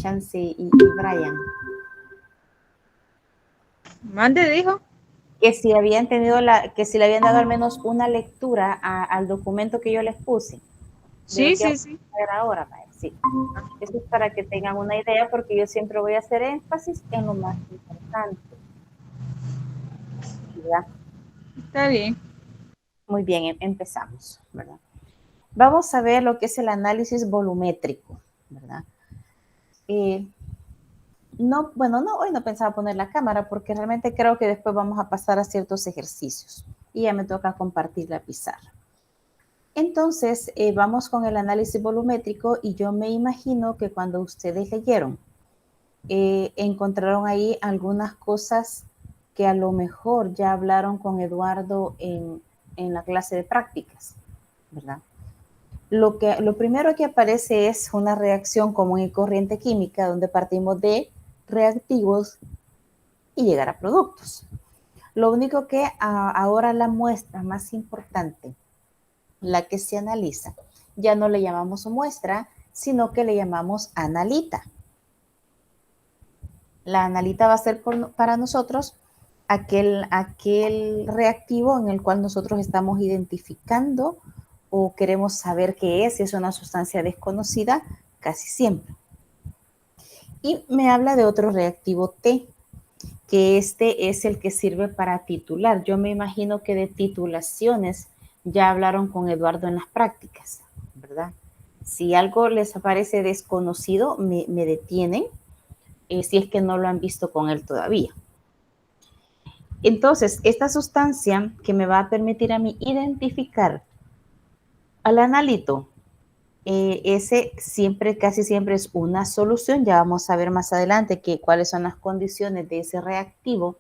Chance y Brian. Mande, dijo. Que si habían tenido que si le habían dado al menos una lectura al documento que yo les puse. Sí, sí, sí. A ver ahora, sí. Eso es para que tengan una idea, porque yo siempre voy a hacer énfasis en lo más importante. ¿Verdad? Está bien. Muy bien, empezamos, ¿verdad? Vamos a ver lo que es el análisis volumétrico, ¿verdad? No, bueno, no, hoy no pensaba poner la cámara porque realmente creo que después vamos a pasar a ciertos ejercicios y ya me toca compartir la pizarra. Entonces, vamos con el análisis volumétrico y yo me imagino que cuando ustedes leyeron, encontraron ahí algunas cosas que a lo mejor ya hablaron con Eduardo en la clase de prácticas, ¿verdad? Lo primero que aparece es una reacción común y corriente química donde partimos de reactivos y llegar a productos. Lo único que ahora la muestra más importante, la que se analiza, ya no le llamamos muestra, sino que le llamamos analita. La analita va a ser para nosotros aquel reactivo en el cual nosotros estamos identificando o queremos saber qué es, si es una sustancia desconocida, casi siempre. Y me habla de otro reactivo T, que este es el que sirve para titular. Yo me imagino que de titulaciones ya hablaron con Eduardo en las prácticas, ¿verdad? Si algo les aparece desconocido, me detienen, si es que no lo han visto con él todavía. Entonces, esta sustancia que me va a permitir a mí identificar al analito, ese siempre, casi siempre es una solución. Ya vamos a ver más adelante cuáles son las condiciones de ese reactivo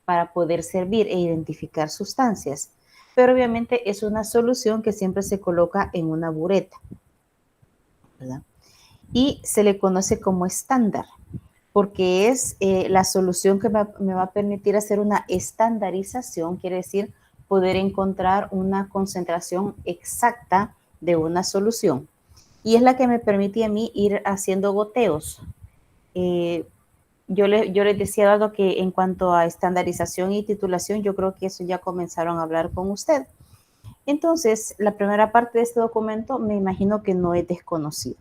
para poder servir e identificar sustancias. Pero obviamente es una solución que siempre se coloca en una bureta, ¿verdad? Y se le conoce como estándar, porque es la solución que me va a permitir hacer una estandarización, quiere decir poder encontrar una concentración exacta de una solución. Y es la que me permite a mí ir haciendo goteos. Yo les decía algo que en cuanto a estandarización y titulación, yo creo que eso ya comenzaron a hablar con usted. Entonces, la primera parte de este documento me imagino que no es desconocido,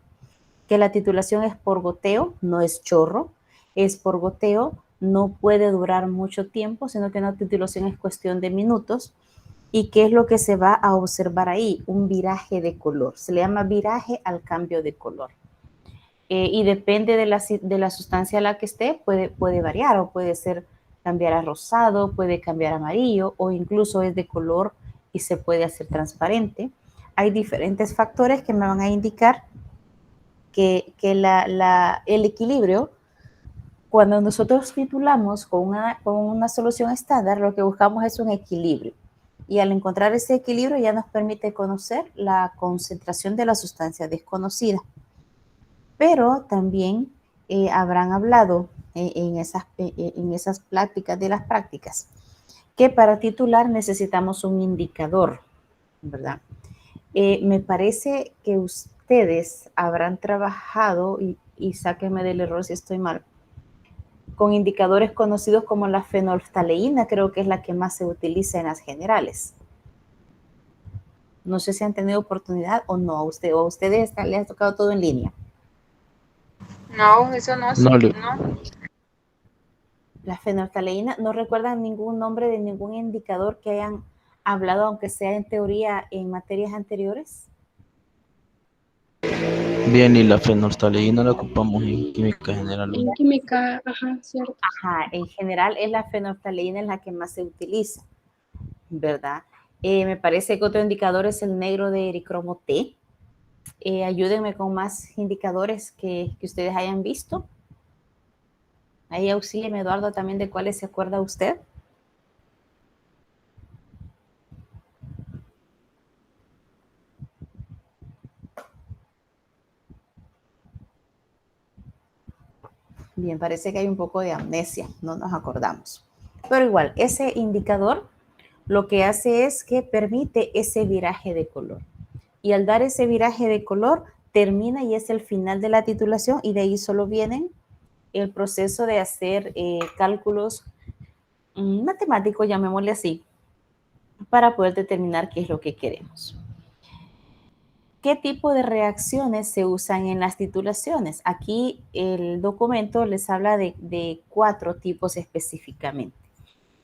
que la titulación es por goteo, no es chorro, es por goteo, no puede durar mucho tiempo, sino que una titulación es cuestión de minutos. ¿Y qué es lo que se va a observar ahí? Un viraje de color. Se le llama viraje al cambio de color. Y depende de la sustancia a la que esté, puede variar o puede ser cambiar a rosado, puede cambiar a amarillo o incluso es de color y se puede hacer transparente. Hay diferentes factores que me van a indicar que el equilibrio, cuando nosotros titulamos con una solución estándar, lo que buscamos es un equilibrio. Y al encontrar ese equilibrio ya nos permite conocer la concentración de la sustancia desconocida. Pero también habrán hablado en esas pláticas de las prácticas que para titular necesitamos un indicador, ¿verdad? Me parece que ustedes habrán trabajado, y sáquenme del error si estoy mal, con indicadores conocidos como la fenolftaleína, creo que es la que más se utiliza en las generales. No sé si han tenido oportunidad o no, a ustedes les ha tocado todo en línea. No, eso no. No. La fenolftaleína, ¿no recuerdan ningún nombre de ningún indicador que hayan hablado, aunque sea en teoría, en materias anteriores? Bien, y la fenolftaleína la ocupamos en química general. En química, ajá, cierto. Ajá, en general es la fenolftaleína la que más se utiliza, ¿verdad? Me parece que otro indicador es el negro de ericromo T. Ayúdenme con más indicadores que ustedes hayan visto. Ahí auxílieme, Eduardo, también de cuáles se acuerda usted. Bien, parece que hay un poco de amnesia, no nos acordamos. Pero igual, ese indicador lo que hace es que permite ese viraje de color. Y al dar ese viraje de color, termina y es el final de la titulación, y de ahí solo vienen el proceso de hacer cálculos matemáticos, llamémosle así, para poder determinar qué es lo que queremos. ¿Qué tipo de reacciones se usan en las titulaciones? Aquí el documento les habla de 4 tipos específicamente.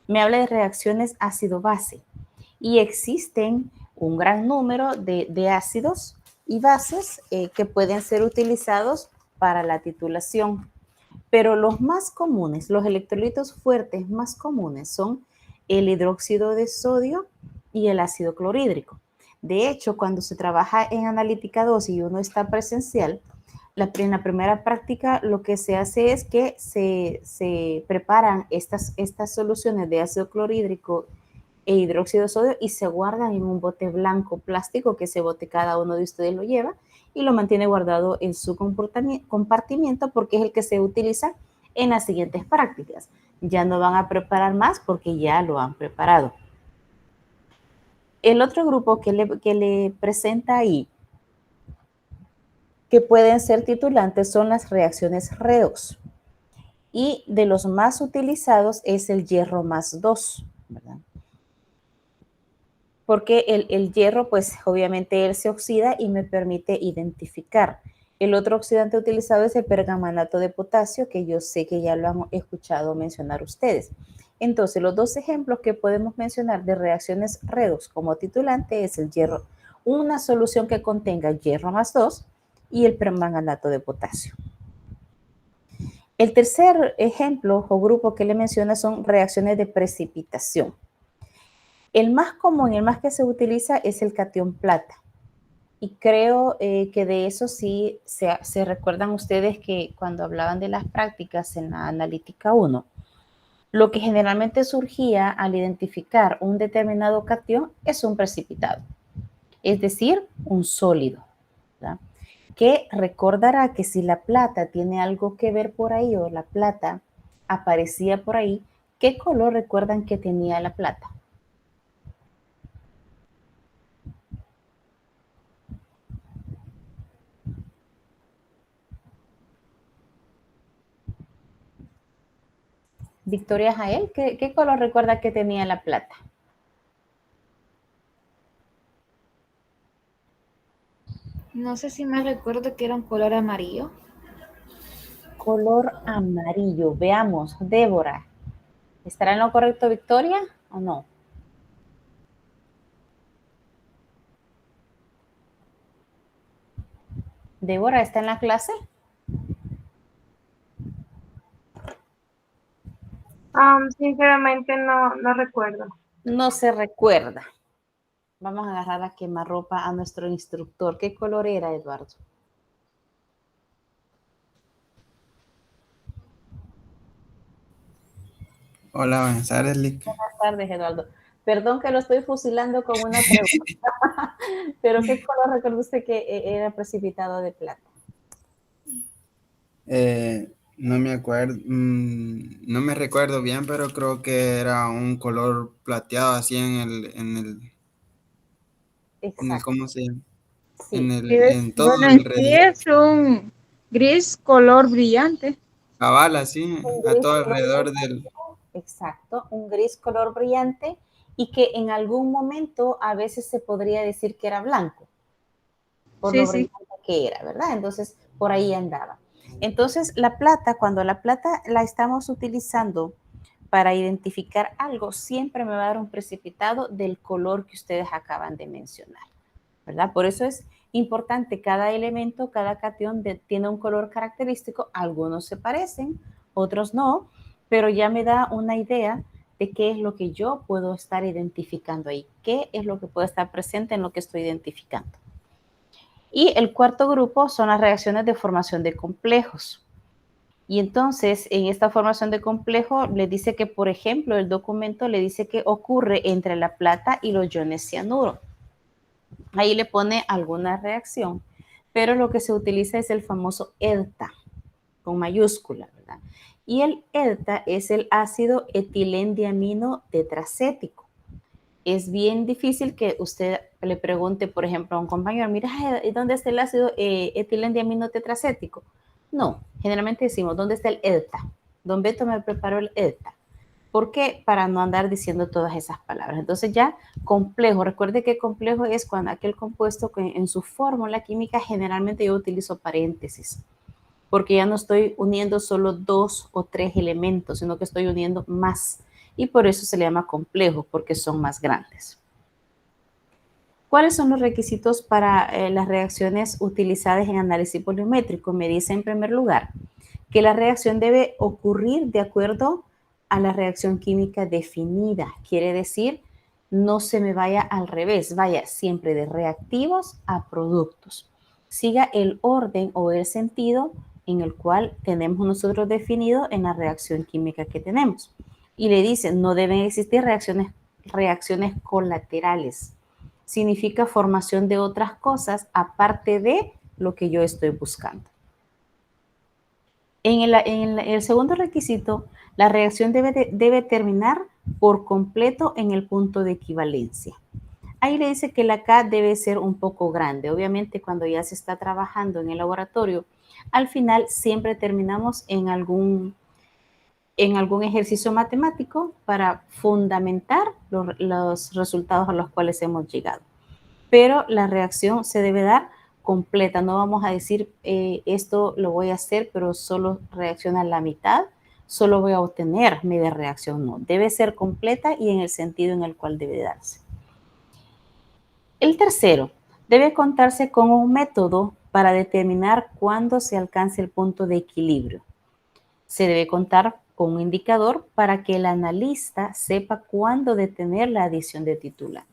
Me habla de reacciones ácido-base, y existen un gran número de ácidos y bases que pueden ser utilizados para la titulación. Pero los más comunes, los electrolitos fuertes más comunes son el hidróxido de sodio y el ácido clorhídrico. De hecho, cuando se trabaja en analítica 2 y uno está presencial, en la primera práctica lo que se hace es que se preparan estas soluciones de ácido clorhídrico e hidróxido de sodio y se guardan en un bote blanco plástico, que ese bote cada uno de ustedes lo lleva y lo mantiene guardado en su compartimiento, porque es el que se utiliza en las siguientes prácticas. Ya no van a preparar más porque ya lo han preparado. El otro grupo que le presenta ahí, que pueden ser titulantes, son las reacciones redox. Y de los más utilizados es el hierro más 2, ¿verdad? Porque el hierro, pues obviamente él se oxida y me permite identificar. El otro oxidante utilizado es el pergamanato de potasio, que yo sé que ya lo han escuchado mencionar ustedes. Entonces, los 2 ejemplos que podemos mencionar de reacciones redox como titulante es el hierro, una solución que contenga hierro más 2 y el permanganato de potasio. El tercer ejemplo o grupo que le menciona son reacciones de precipitación. El más común, el más que se utiliza es el catión plata. Y creo que de eso sí se recuerdan ustedes que cuando hablaban de las prácticas en la analítica 1, lo que generalmente surgía al identificar un determinado catión es un precipitado, es decir, un sólido, ¿verdad? Que recordará que si la plata tiene algo que ver por ahí o la plata aparecía por ahí, ¿qué color recuerdan que tenía la plata? Victoria Jael, ¿qué color recuerda que tenía la plata? No sé si me recuerdo que era un color amarillo. Color amarillo. Veamos, Débora. ¿Estará en lo correcto Victoria o no? Débora, ¿está en la clase? Sinceramente no recuerdo. No se recuerda. Vamos a agarrar a quemarropa a nuestro instructor. ¿Qué color era, Eduardo? Hola, buenas tardes, Lick. Buenas tardes, Eduardo. Perdón que lo estoy fusilando con una pregunta. Pero ¿qué color recuerda usted que era precipitado de plata? No me acuerdo, no me recuerdo bien, pero creo que era un color plateado así Exacto. ¿cómo se llama? Sí. En todo Bueno, en sí alrededor. es un gris color brillante. Cabal, así, Un a gris todo color alrededor brillante, exacto, un gris color brillante, y que en algún momento a veces se podría decir que era blanco, por Sí, lo sí. brillante que era, ¿verdad? Entonces, por ahí andaba. Entonces, la plata, cuando la plata la estamos utilizando para identificar algo, siempre me va a dar un precipitado del color que ustedes acaban de mencionar, ¿verdad? Por eso es importante, cada elemento, cada catión tiene un color característico, algunos se parecen, otros no, pero ya me da una idea de qué es lo que yo puedo estar identificando ahí, qué es lo que puede estar presente en lo que estoy identificando. Y el cuarto grupo son las reacciones de formación de complejos. Y entonces, en esta formación de complejo, le dice que, por ejemplo, el documento le dice que ocurre entre la plata y los iones cianuro. Ahí le pone alguna reacción, pero lo que se utiliza es el famoso EDTA, con mayúscula, ¿verdad? Y el EDTA es el ácido etilendiamino tetracético. Es bien difícil que usted que le pregunte, por ejemplo, a un compañero, mira, ¿y dónde está el ácido etilendiaminotetracético? No, generalmente decimos, ¿dónde está el EDTA? Don Beto me preparó el EDTA. ¿Por qué? Para no andar diciendo todas esas palabras. Entonces ya complejo, recuerde que complejo es cuando aquel compuesto que en su fórmula química generalmente yo utilizo paréntesis, porque ya no estoy uniendo solo 2 o 3 elementos, sino que estoy uniendo más. Y por eso se le llama complejo, porque son más grandes. ¿Cuáles son los requisitos para las reacciones utilizadas en análisis poliométrico? Me dice en primer lugar que la reacción debe ocurrir de acuerdo a la reacción química definida. Quiere decir, no se me vaya al revés, vaya siempre de reactivos a productos. Siga el orden o el sentido en el cual tenemos nosotros definido en la reacción química que tenemos. Y le dice, no deben existir reacciones colaterales. Significa formación de otras cosas aparte de lo que yo estoy buscando. En el segundo requisito, la reacción debe terminar por completo en el punto de equivalencia. Ahí le dice que la K debe ser un poco grande. Obviamente, cuando ya se está trabajando en el laboratorio, al final siempre terminamos en algún ejercicio matemático para fundamentar los resultados a los cuales hemos llegado. Pero la reacción se debe dar completa. No vamos a decir, esto lo voy a hacer, pero solo reacciona a la mitad, solo voy a obtener media reacción. No, debe ser completa y en el sentido en el cual debe darse. El tercero, debe contarse con un método para determinar cuándo se alcance el punto de equilibrio. Se debe contar con un indicador para que el analista sepa cuándo detener la adición de titulante.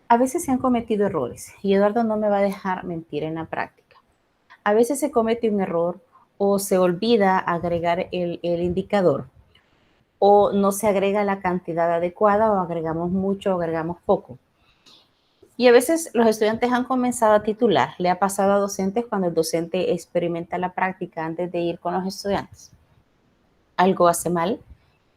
A veces se han cometido errores y Eduardo no me va a dejar mentir en la práctica. A veces se comete un error o se olvida agregar el indicador o no se agrega la cantidad adecuada o agregamos mucho o agregamos poco. Y a veces los estudiantes han comenzado a titular. Le ha pasado a docentes cuando el docente experimenta la práctica antes de ir con los estudiantes. Algo hace mal.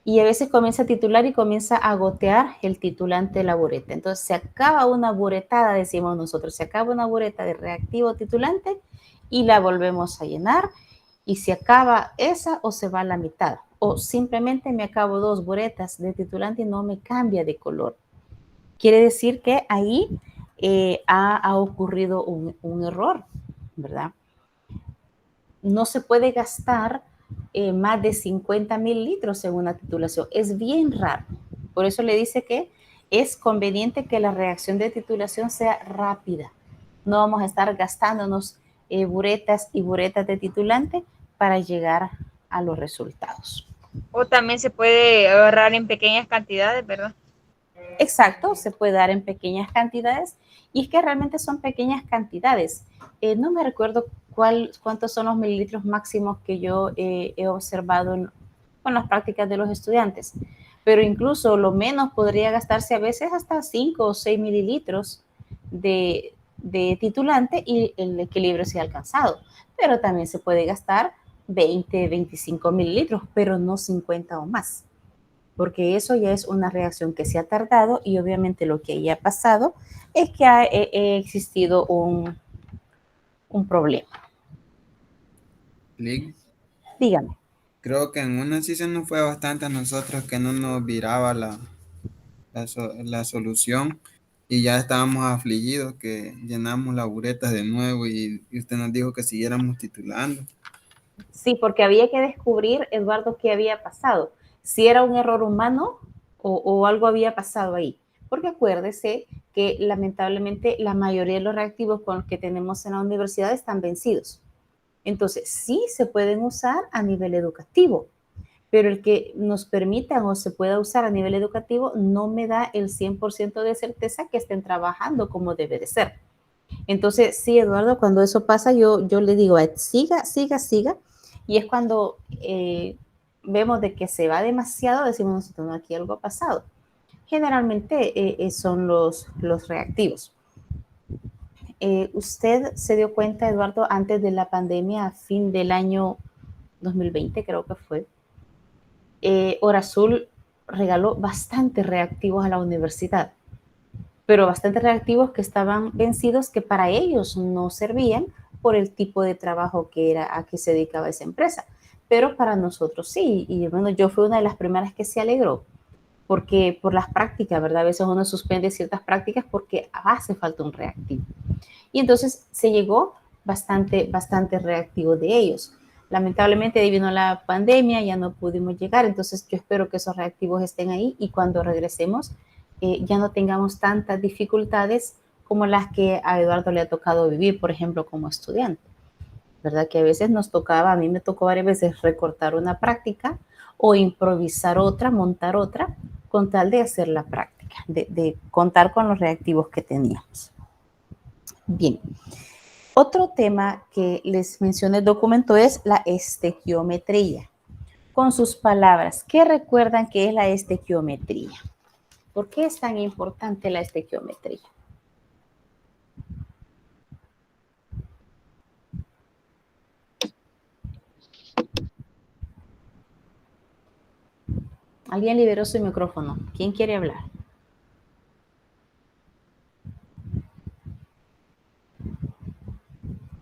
Y a veces comienza a titular y comienza a gotear el titulante de la bureta. Entonces se acaba una buretada, decimos nosotros, se acaba una bureta de reactivo titulante y la volvemos a llenar y se acaba esa o se va a la mitad. O simplemente me acabo 2 buretas de titulante y no me cambia de color. Quiere decir que ahí ha ocurrido un error, ¿verdad? No se puede gastar más de 50 mililitros en una titulación. Es bien raro. Por eso le dice que es conveniente que la reacción de titulación sea rápida. No vamos a estar gastándonos buretas y buretas de titulante para llegar a los resultados. O también se puede agarrar en pequeñas cantidades, ¿verdad? Exacto, se puede dar en pequeñas cantidades y es que realmente son pequeñas cantidades. No me recuerdo cuántos son los mililitros máximos que yo he observado con las prácticas de los estudiantes, pero incluso lo menos podría gastarse a veces hasta 5 o 6 mililitros de titulante y el equilibrio se ha alcanzado, pero también se puede gastar 20, 25 mililitros, pero no 50 o más, porque eso ya es una reacción que se ha tardado y obviamente lo que ya ha pasado es que ha existido un problema. Lick, Dígame. creo que en una sí se nos fue bastante a nosotros que no nos viraba la solución y ya estábamos afligidos que llenamos la bureta de nuevo y usted nos dijo que siguiéramos titulando. Sí, porque había que descubrir, Eduardo, qué había pasado. Si era un error humano o algo había pasado ahí. Porque acuérdese que lamentablemente la mayoría de los reactivos con los que tenemos en la universidad están vencidos. Entonces, sí se pueden usar a nivel educativo, pero el que nos permitan o se pueda usar a nivel educativo no me da el 100% de certeza que estén trabajando como debe de ser. Entonces, sí, Eduardo, cuando eso pasa, yo le digo, siga, siga, siga, y es cuando vemos de que se va demasiado, decimos nosotros, no, aquí algo ha pasado. Generalmente son los reactivos. ¿Usted se dio cuenta, Eduardo, antes de la pandemia, a fin del año 2020, creo que fue, Horazul regaló bastantes reactivos a la universidad? pero bastante reactivos que estaban vencidos, que para ellos no servían por el tipo de trabajo que era a que se dedicaba esa empresa, pero para nosotros sí. Y bueno, yo fui una de las primeras que se alegró, porque por las prácticas, ¿verdad? A veces uno suspende ciertas prácticas porque hace falta un reactivo. Y entonces se llegó bastante reactivo de ellos. Lamentablemente ahí vino la pandemia, ya no pudimos llegar, entonces yo espero que esos reactivos estén ahí y cuando regresemos ya no tengamos tantas dificultades como las que a Eduardo le ha tocado vivir, por ejemplo, como estudiante, ¿verdad? Que a veces nos tocaba, a mí me tocó varias veces recortar una práctica o improvisar otra, montar otra, con tal de hacer la práctica, de contar con los reactivos que teníamos. Bien. Otro tema que les mencioné el documento es la estequiometría. Con sus palabras, ¿qué recuerdan que es la estequiometría? ¿Por qué es tan importante la estequiometría? Alguien liberó su micrófono. ¿Quién quiere hablar?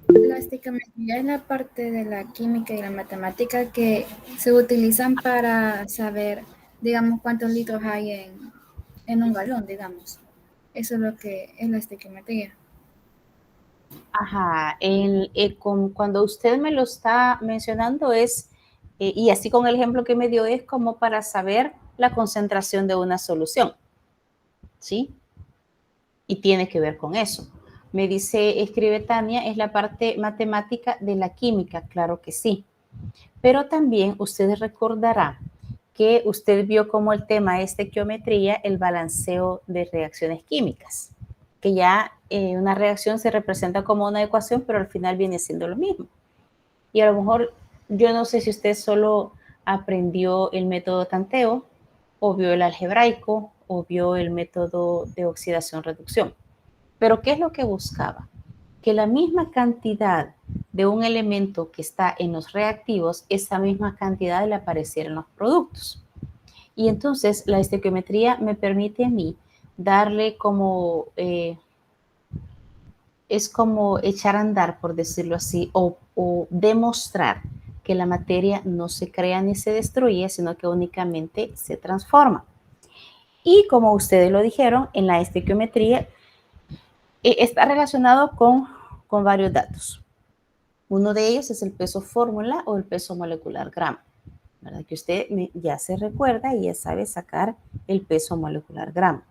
La estequiometría es la parte de la química y la matemática que se utilizan para saber, digamos, cuántos litros hay en un galón, digamos. Eso es lo que es la estequiometría. Ajá, cuando usted me lo está mencionando es, y así con el ejemplo que me dio, es como para saber la concentración de una solución, ¿sí? Y tiene que ver con eso. Me dice, escribe Tania, es la parte matemática de la química, claro que sí. Pero también usted recordará que usted vio como el tema es estequiometría, el balanceo de reacciones químicas, que ya una reacción se representa como una ecuación, pero al final viene siendo lo mismo. Y a lo mejor, yo no sé si usted solo aprendió el método tanteo, o vio el algebraico, o vio el método de oxidación-reducción. Pero ¿qué es lo que buscaba? Que la misma cantidad de un elemento que está en los reactivos, esa misma cantidad le apareciera en los productos. Y entonces la estequiometría me permite a mí darle como, es como echar a andar, por decirlo así, o demostrar que la materia no se crea ni se destruye, sino que únicamente se transforma. Y como ustedes lo dijeron, en la estequiometría está relacionado con varios datos. Uno de ellos es el peso fórmula o el peso molecular gramo, ¿verdad? Que usted ya se recuerda y ya sabe sacar el peso molecular gramo.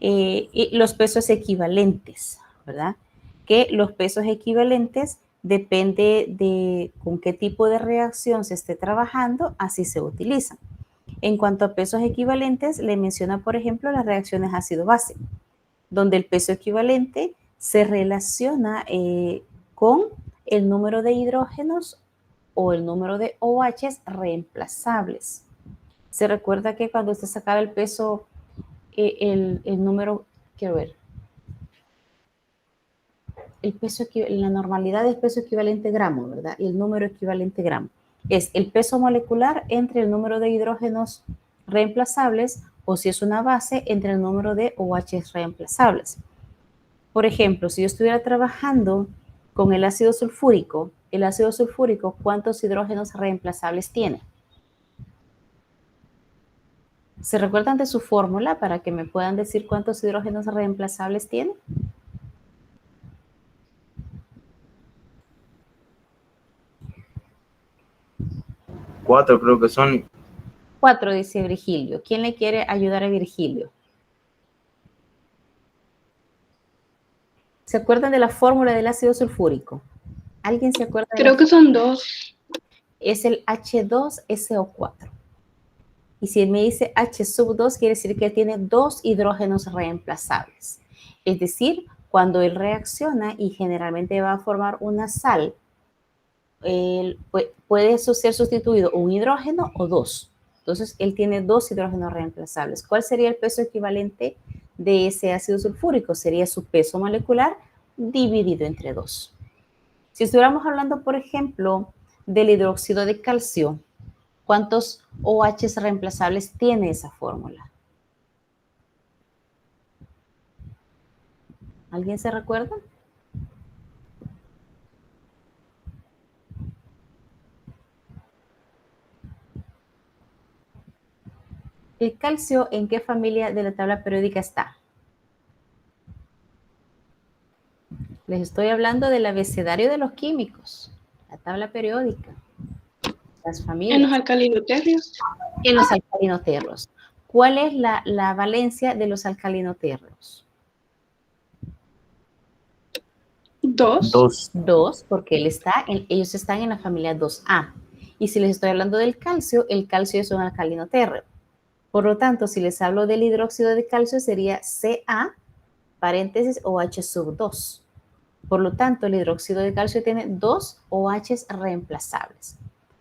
Y los pesos equivalentes, ¿verdad? Que los pesos equivalentes depende de con qué tipo de reacción se esté trabajando, así se utilizan. En cuanto a pesos equivalentes, le menciona, por ejemplo, las reacciones ácido-base, donde el peso equivalente se relaciona con el número de hidrógenos o el número de OHs reemplazables. Se recuerda que cuando usted sacaba el peso, el número, quiero ver, el peso, la normalidad es peso equivalente gramo, ¿verdad? Y el número equivalente gramo es el peso molecular entre el número de hidrógenos reemplazables o si es una base entre el número de OHs reemplazables. Por ejemplo, si yo estuviera trabajando con el ácido sulfúrico, ¿cuántos hidrógenos reemplazables tiene? ¿Se recuerdan de su fórmula para que me puedan decir cuántos hidrógenos reemplazables tiene? Cuatro creo que son. 4, dice Virgilio. ¿Quién le quiere ayudar a Virgilio? ¿Se acuerdan de la fórmula del ácido sulfúrico? ¿Alguien se acuerda? Creo que son 2. Es el H2SO4. Y si me dice H sub 2, quiere decir que tiene 2 hidrógenos reemplazables. Es decir, cuando él reacciona y generalmente va a formar una sal, puede ser sustituido un hidrógeno o 2. Entonces, él tiene 2 hidrógenos reemplazables. ¿Cuál sería el peso equivalente de ese ácido sulfúrico? Sería su peso molecular dividido entre 2. Si estuviéramos hablando, por ejemplo, del hidróxido de calcio, ¿cuántos OHs reemplazables tiene esa fórmula? ¿Alguien se recuerda? ¿El calcio en qué familia de la tabla periódica está? Les estoy hablando del abecedario de los químicos, la tabla periódica, las En los familias, alcalinoterrios, en los alcalinoterros. ¿Cuál es la valencia de los alcalinoterros? 2. 2. 2, porque ellos están en la familia 2A. Y si les estoy hablando del calcio, el calcio es un alcalinoterro. Por lo tanto, si les hablo del hidróxido de calcio, sería Ca, paréntesis, OH sub 2. Por lo tanto, el hidróxido de calcio tiene 2 OHs reemplazables.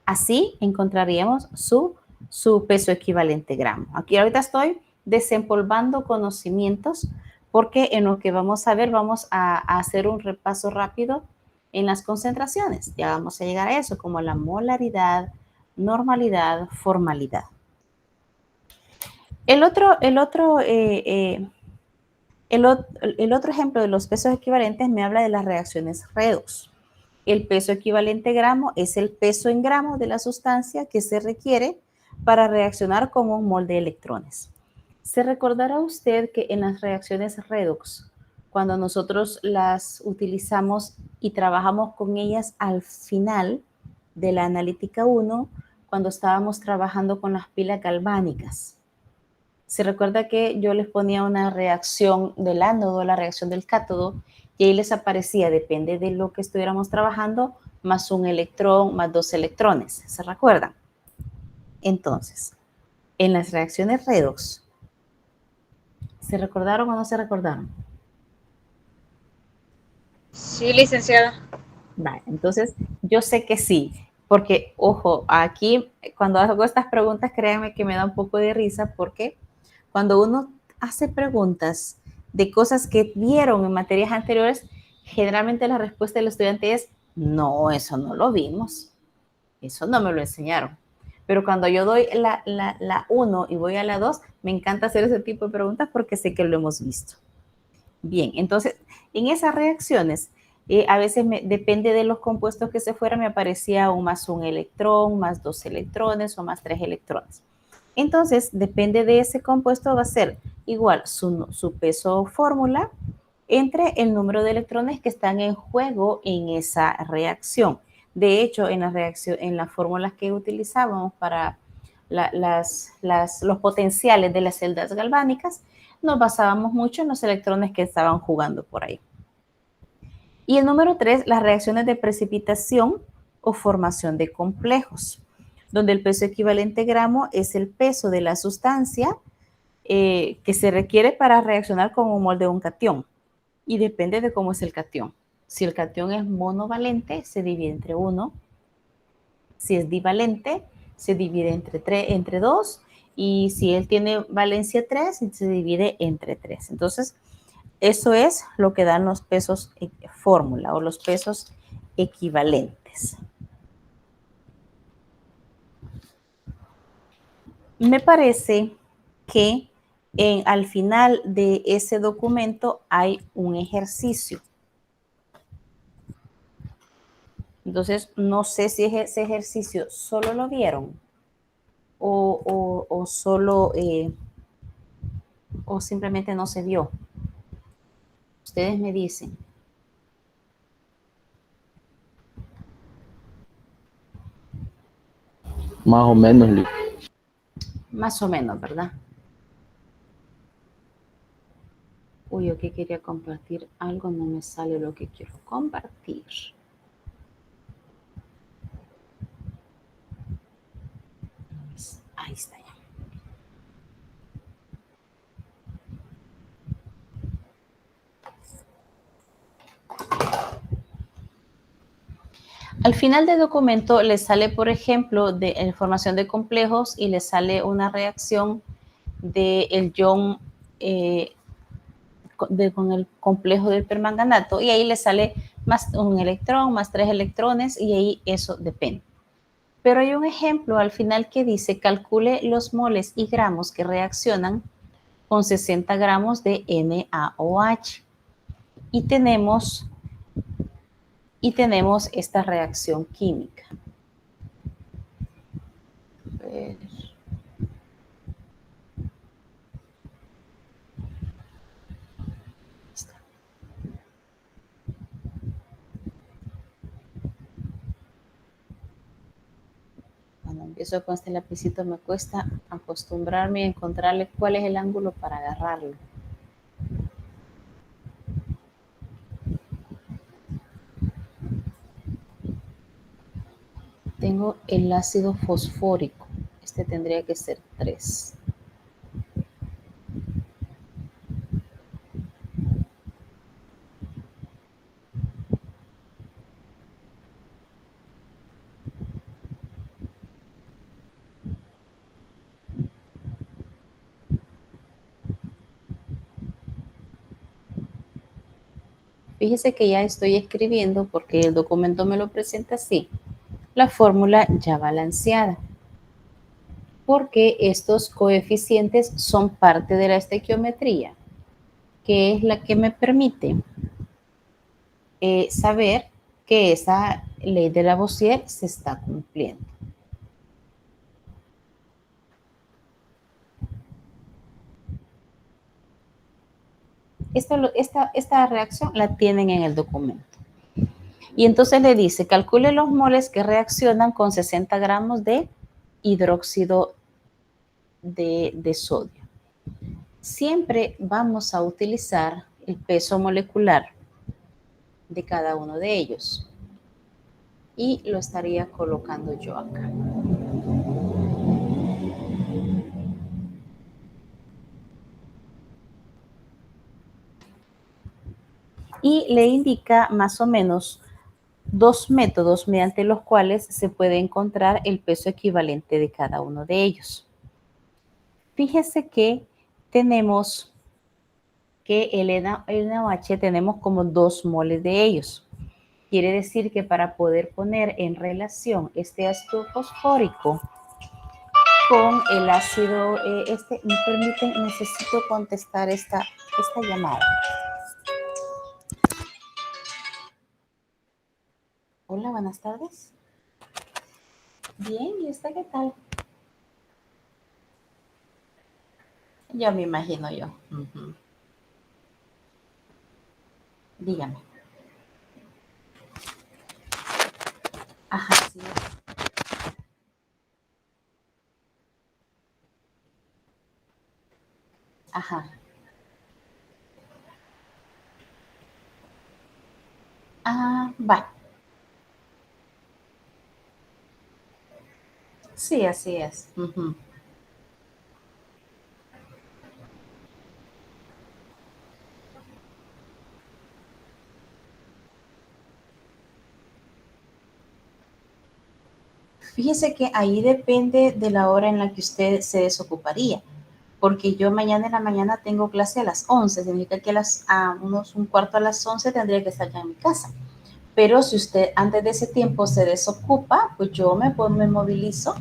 Así encontraríamos su peso equivalente gramo. Aquí ahorita estoy desempolvando conocimientos porque en lo que vamos a ver vamos a hacer un repaso rápido en las concentraciones. Ya vamos a llegar a eso, como la molaridad, normalidad, formalidad. El otro ejemplo de los pesos equivalentes me habla de las reacciones redox. El peso equivalente gramo es el peso en gramos de la sustancia que se requiere para reaccionar con un mol de electrones. Se recordará usted que en las reacciones redox, cuando nosotros las utilizamos y trabajamos con ellas al final de la analítica 1, cuando estábamos trabajando con las pilas galvánicas. Se recuerda que yo les ponía una reacción del ánodo, la reacción del cátodo, y ahí les aparecía, depende de lo que estuviéramos trabajando, más un electrón, más 2 electrones. ¿Se recuerdan? Entonces, en las reacciones redox, ¿se recordaron o no se recordaron? Sí, licenciada. Vale, entonces yo sé que sí, porque, ojo, aquí cuando hago estas preguntas, créanme que me da un poco de risa, porque cuando uno hace preguntas de cosas que vieron en materias anteriores, generalmente la respuesta del estudiante es, no, eso no lo vimos, eso no me lo enseñaron. Pero cuando yo doy la 1 y voy a la 2, me encanta hacer ese tipo de preguntas porque sé que lo hemos visto. Bien, entonces, en esas reacciones, a veces depende de los compuestos que se fueran, me aparecía más un electrón, más 2 electrones o más 3 electrones. Entonces, depende de ese compuesto, va a ser igual su peso fórmula entre el número de electrones que están en juego en esa reacción. De hecho, en las fórmulas que utilizábamos para los potenciales de las celdas galvánicas, nos basábamos mucho en los electrones que estaban jugando por ahí. Y el número 3, las reacciones de precipitación o formación de complejos, donde el peso equivalente gramo es el peso de la sustancia que se requiere para reaccionar con un mol de un catión. Y depende de cómo es el catión. Si el catión es monovalente, se divide entre 1. Si es divalente, se divide entre 2. Y si él tiene valencia 3, se divide entre 3. Entonces, eso es lo que dan los pesos fórmula o los pesos equivalentes. Me parece que al final de ese documento hay un ejercicio. Entonces, no sé si ese ejercicio solo lo vieron o solo o simplemente no se vio. Ustedes me dicen. Más o menos, Lic. Más o menos, ¿verdad? Uy, yo que quería compartir algo, no me sale lo que quiero compartir. Ahí está ya. Al final del documento les sale, por ejemplo, de formación de complejos y les sale una reacción del ion con el complejo del permanganato y ahí les sale más un electrón, más 3 electrones y ahí eso depende. Pero hay un ejemplo al final que dice calcule los moles y gramos que reaccionan con 60 gramos de NaOH. y tenemos esta reacción química. A ver. Cuando empiezo con este lapicito me cuesta acostumbrarme a encontrarle cuál es el ángulo para agarrarlo. Tengo el ácido fosfórico. Este tendría que ser 3. Fíjese que ya estoy escribiendo, porque el documento me lo presenta así, la fórmula ya balanceada, porque estos coeficientes son parte de la estequiometría, que es la que me permite saber que esa ley de Lavoisier se está cumpliendo. Esta reacción la tienen en el documento. Y entonces le dice, calcule los moles que reaccionan con 60 gramos de hidróxido de sodio. Siempre vamos a utilizar el peso molecular de cada uno de ellos. Y lo estaría colocando yo acá. Y le indica más o menos 2 métodos mediante los cuales se puede encontrar el peso equivalente de cada uno de ellos. Fíjese que tenemos que el NaOH tenemos como 2 moles de ellos. Quiere decir que para poder poner en relación este ácido fosfórico con el ácido, me permiten, necesito contestar esta llamada. Hola, buenas tardes. Bien, ¿y usted qué tal? Yo me imagino yo. Uh-huh. Dígame. Ajá, sí. Ajá. Ah, va. Sí, así es. Uh-huh. Fíjese que ahí depende de la hora en la que usted se desocuparía, porque yo mañana en la mañana tengo clase a las 11, significa que unos un cuarto a las 11 tendría que estar ya en mi casa. Pero si usted antes de ese tiempo se desocupa, pues yo me movilizo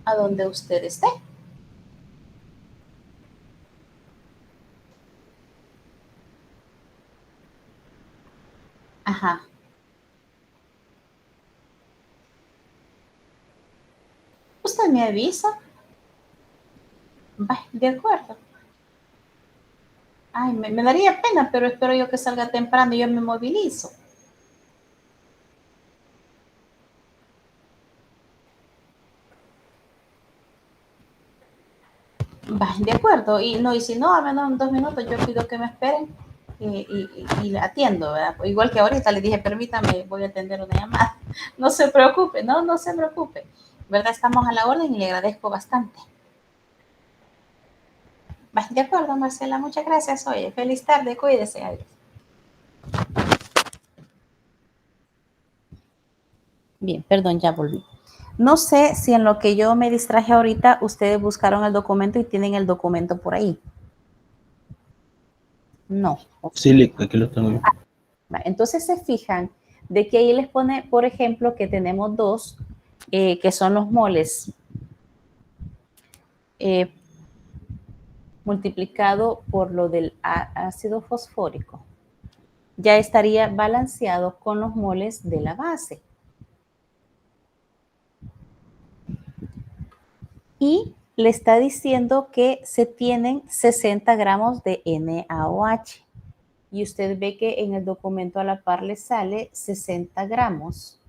a donde usted esté. Ajá. Usted me avisa. Va, de acuerdo. Ay, me daría pena, pero espero yo que salga temprano y yo me movilizo. Va, de acuerdo. Y si no, a menos en 2 minutos yo pido que me esperen y le atiendo, ¿verdad? Igual que ahorita le dije, permítame, voy a atender una llamada. No se preocupe, no se preocupe. ¿Verdad? Estamos a la orden y le agradezco bastante. Va, de acuerdo, Marcela, muchas gracias. Oye, feliz tarde, cuídese. Adiós. Bien, perdón, ya volví. No sé si en lo que yo me distraje ahorita, ustedes buscaron el documento y tienen el documento por ahí. No. Sí, aquí lo tengo. Entonces se fijan de que ahí les pone, por ejemplo, que tenemos 2, que son los moles multiplicado por lo del ácido fosfórico. ya estaría balanceado con los moles de la base. Y le está diciendo que se tienen 60 gramos de NaOH. Y usted ve que en el documento a la par le sale 60 gramos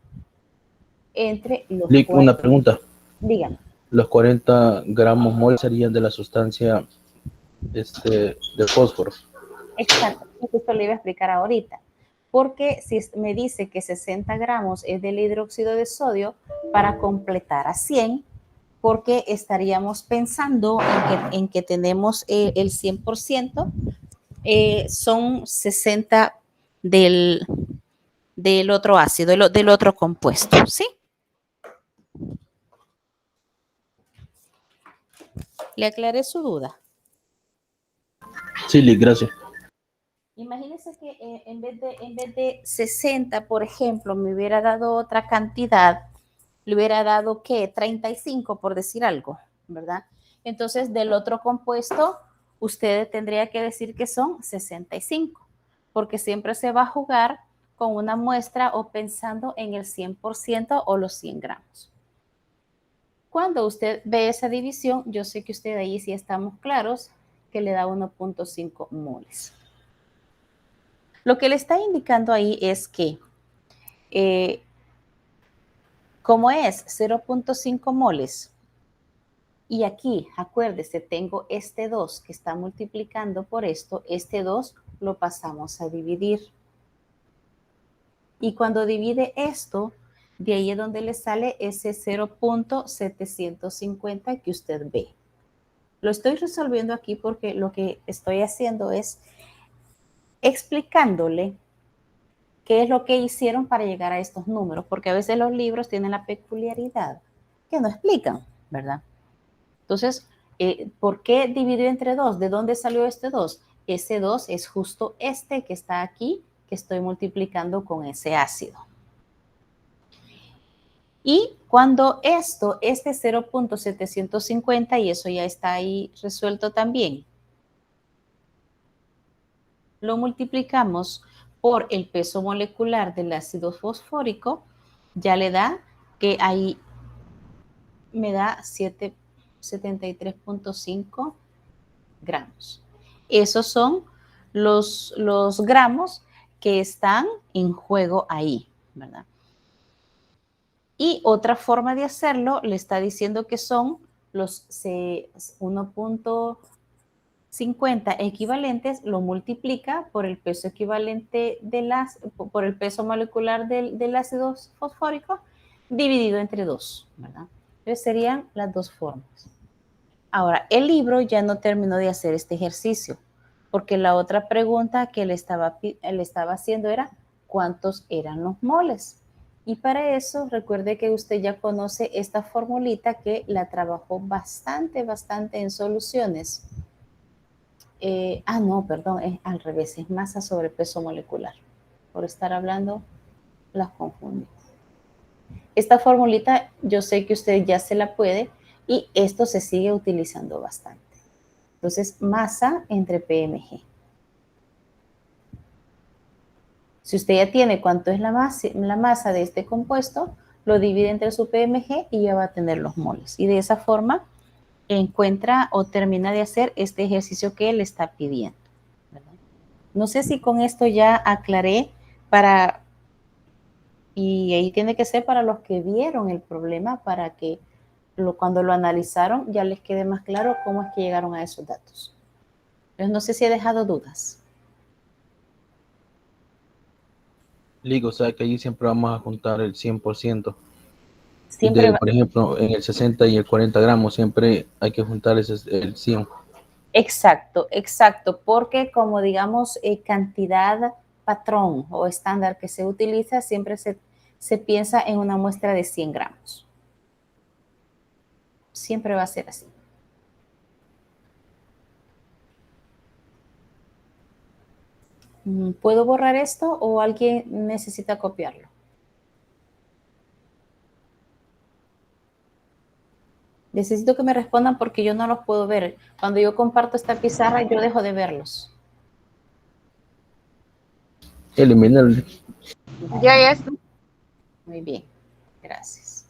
entre los Lick, una 40. pregunta. Dígame. Los 40 gramos mol serían de la sustancia de fósforo. Exacto, esto le iba a explicar ahorita. Porque si me dice que 60 gramos es del hidróxido de sodio, para completar a 100, porque estaríamos pensando en que tenemos el 100%, son 60 del otro ácido, del otro compuesto, ¿sí? ¿Le aclaré su duda? Sí, Lick, gracias. Imagínense que en vez de 60, por ejemplo, me hubiera dado otra cantidad, le hubiera dado, ¿qué? 35, por decir algo, ¿verdad? Entonces, del otro compuesto, usted tendría que decir que son 65, porque siempre se va a jugar con una muestra o pensando en el 100% o los 100 gramos. Cuando usted ve esa división, yo sé que usted ahí sí estamos claros que le da 1.5 moles. Lo que le está indicando ahí es que, como es 0.5 moles, y aquí, acuérdese, tengo este 2 que está multiplicando por esto, este 2 lo pasamos a dividir. Y cuando divide esto, de ahí es donde le sale ese 0.750 que usted ve. Lo estoy resolviendo aquí porque lo que estoy haciendo es explicándole qué es lo que hicieron para llegar a estos números, porque a veces los libros tienen la peculiaridad que no explican, ¿verdad? Entonces, ¿por qué dividió entre 2? ¿De dónde salió este 2? Ese 2 es justo este que está aquí, que estoy multiplicando con ese ácido. Y cuando este 0.750, y eso ya está ahí resuelto también, lo multiplicamos por el peso molecular del ácido fosfórico, ya le da que ahí me da 73.5 gramos. Esos son los gramos que están en juego ahí, ¿verdad? Y otra forma de hacerlo, le está diciendo que son los 1.50 equivalentes, lo multiplica por el peso equivalente por el peso molecular del ácido fosfórico dividido entre 2, ¿verdad? Entonces serían las dos formas. Ahora, el libro ya no terminó de hacer este ejercicio, porque la otra pregunta que le estaba haciendo era ¿cuántos eran los moles? Y para eso, recuerde que usted ya conoce esta formulita que la trabajó bastante en soluciones. No, perdón, es al revés, es masa sobre peso molecular. Por estar hablando, las confundí. Esta formulita yo sé que usted ya se la puede y esto se sigue utilizando bastante. Entonces, masa entre PMG. Si usted ya tiene cuánto es la masa de este compuesto, lo divide entre su PMG y ya va a tener los moles. Y de esa forma encuentra o termina de hacer este ejercicio que él está pidiendo, ¿verdad? No sé si con esto ya aclaré y ahí tiene que ser para los que vieron el problema, para que cuando lo analizaron ya les quede más claro cómo es que llegaron a esos datos. Entonces, no sé si he dejado dudas. Lick, o sea que ahí siempre vamos a juntar el 100%. Siempre Por ejemplo, en el 60 y el 40 gramos siempre hay que juntar el 100. Exacto, porque como digamos cantidad patrón o estándar que se utiliza, siempre se piensa en una muestra de 100 gramos. Siempre va a ser así. ¿Puedo borrar esto o alguien necesita copiarlo? Necesito que me respondan porque yo no los puedo ver. Cuando yo comparto esta pizarra, yo dejo de verlos. Elimínalo. Ya está. Muy bien, gracias.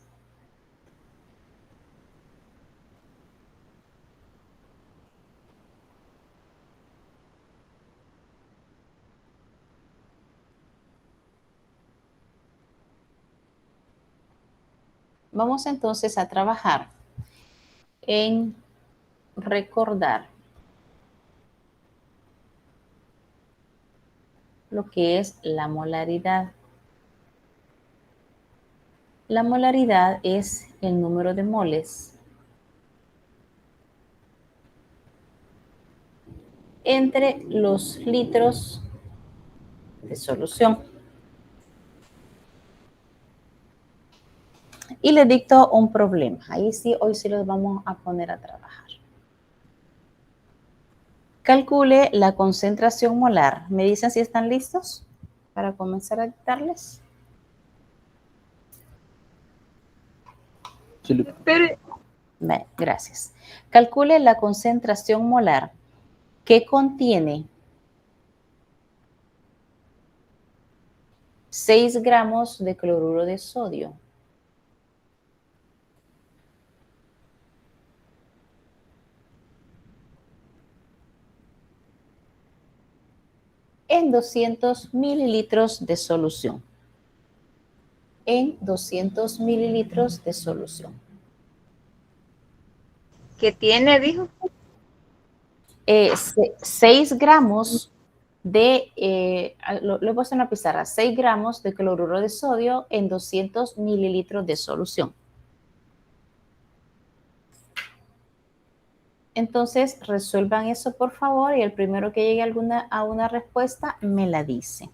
Vamos entonces a trabajar en recordar lo que es la molaridad. La molaridad es el número de moles entre los litros de solución. Y le dicto un problema. Ahí sí, hoy sí los vamos a poner a trabajar. Calcule la concentración molar. ¿Me dicen si están listos para comenzar a dictarles? Sí, Pero, Bien, gracias. Calcule la concentración molar que contiene 6 gramos de cloruro de sodio en 200 mililitros de solución. En 200 mililitros de solución. ¿qué tiene? Dijo. 6 gramos de, lo he puesto en la pizarra, 6 gramos de cloruro de sodio en 200 mililitros de solución. Entonces, resuelvan eso, por favor, y el primero que llegue a una respuesta me la dice.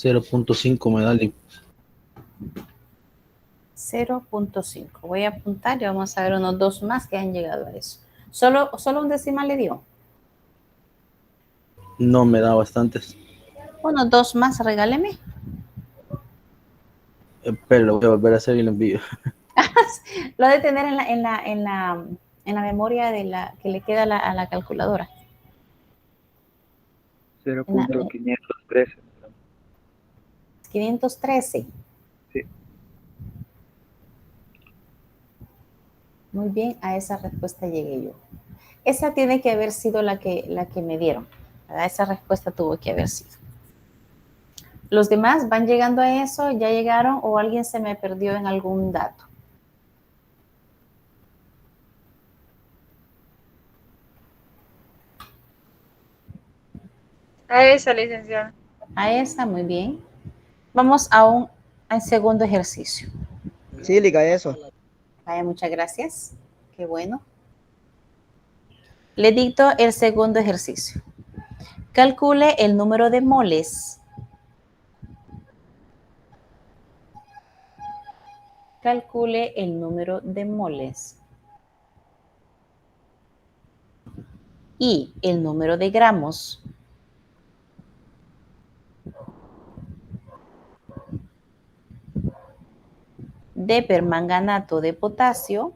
.5 me da. 0.5. Voy a apuntar y vamos a ver unos dos más que han llegado a eso. Solo un decimal le dio. No me da bastantes, Uno, dos más, regáleme. pero lo voy a volver a hacer y lo envío. Lo de tener en la memoria de la que le queda a la calculadora. 0.513. 513. Sí. Muy bien, a esa respuesta llegué yo. Esa tiene que haber sido la que me dieron, ¿verdad? Esa respuesta tuvo que haber sido. Los demás van llegando a eso, ya llegaron o alguien se me perdió en algún dato. A esa, licenciada. A esa, muy bien. Vamos al segundo ejercicio. Sí, liga eso. Vaya, muchas gracias. Qué bueno. Le dicto el segundo ejercicio. Calcule el número de moles. Calcule el número de moles. Y el número de gramos de permanganato de potasio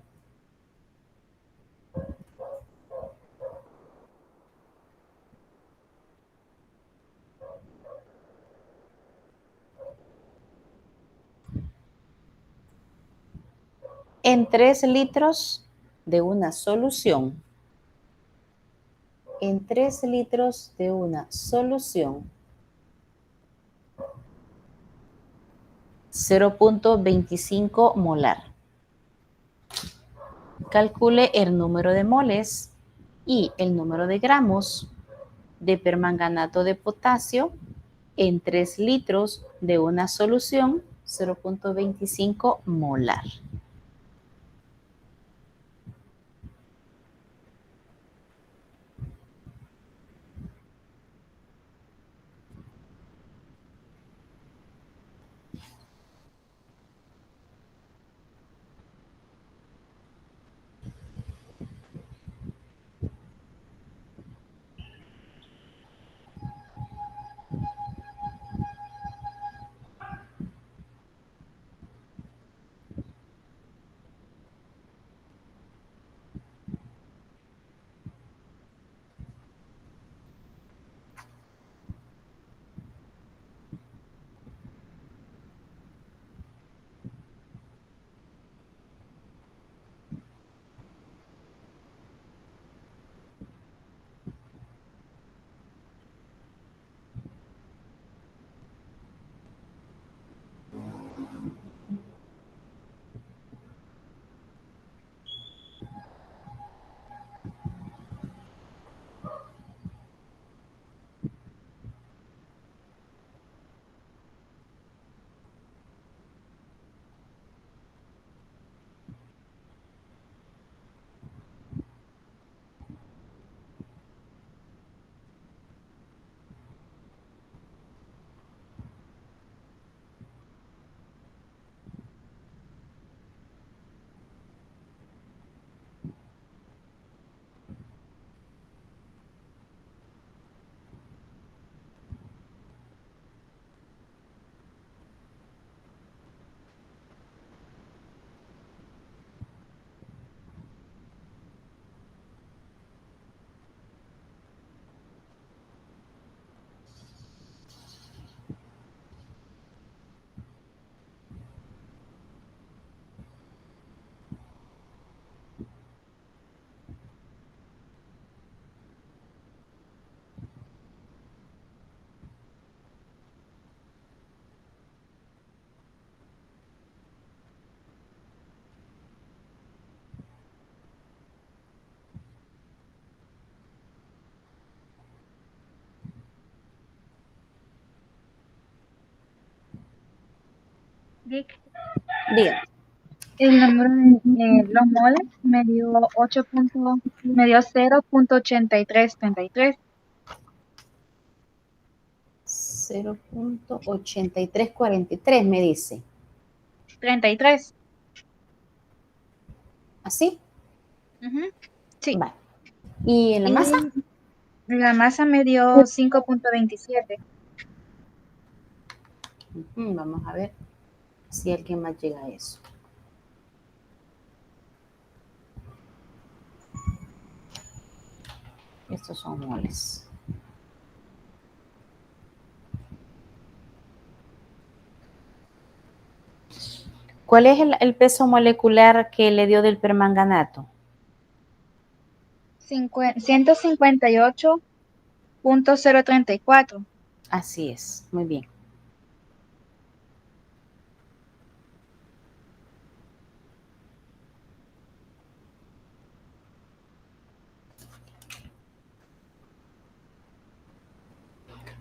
en 3 litros de una solución. En 3 litros de una solución. 0.25 molar. Calcule el número de moles y el número de gramos de permanganato de potasio en 3 litros de una solución 0.25 molar. Vic, Diga. el número de los moles me dio 0.8333. 0.8343 me dice. 33. ¿Así? Ujú. Sí. Vale. ¿Y en la masa? La masa me dio 5.27. Vamos a ver si alguien más llega a eso. Estos son moles. ¿Cuál es el peso molecular que le dio del permanganato? 158.034. Así es, muy bien.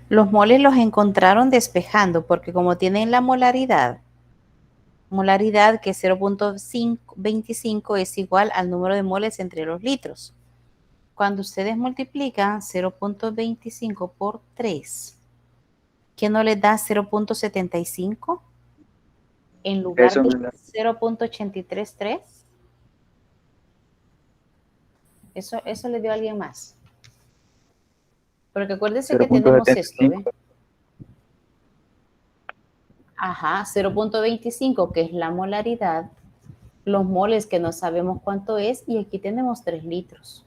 Los moles los encontraron despejando porque como tienen la molaridad que es 0.25 es igual al número de moles entre los litros. Cuando ustedes multiplican 0.25 por 3, ¿qué no les da 0.75 en lugar Eso de me da 0.833? Eso le dio a alguien más. Porque acuérdense que tenemos esto, 0.75. ¿eh? Ajá, 0.25, que es la molaridad, los moles que no sabemos cuánto es, y aquí tenemos 3 litros.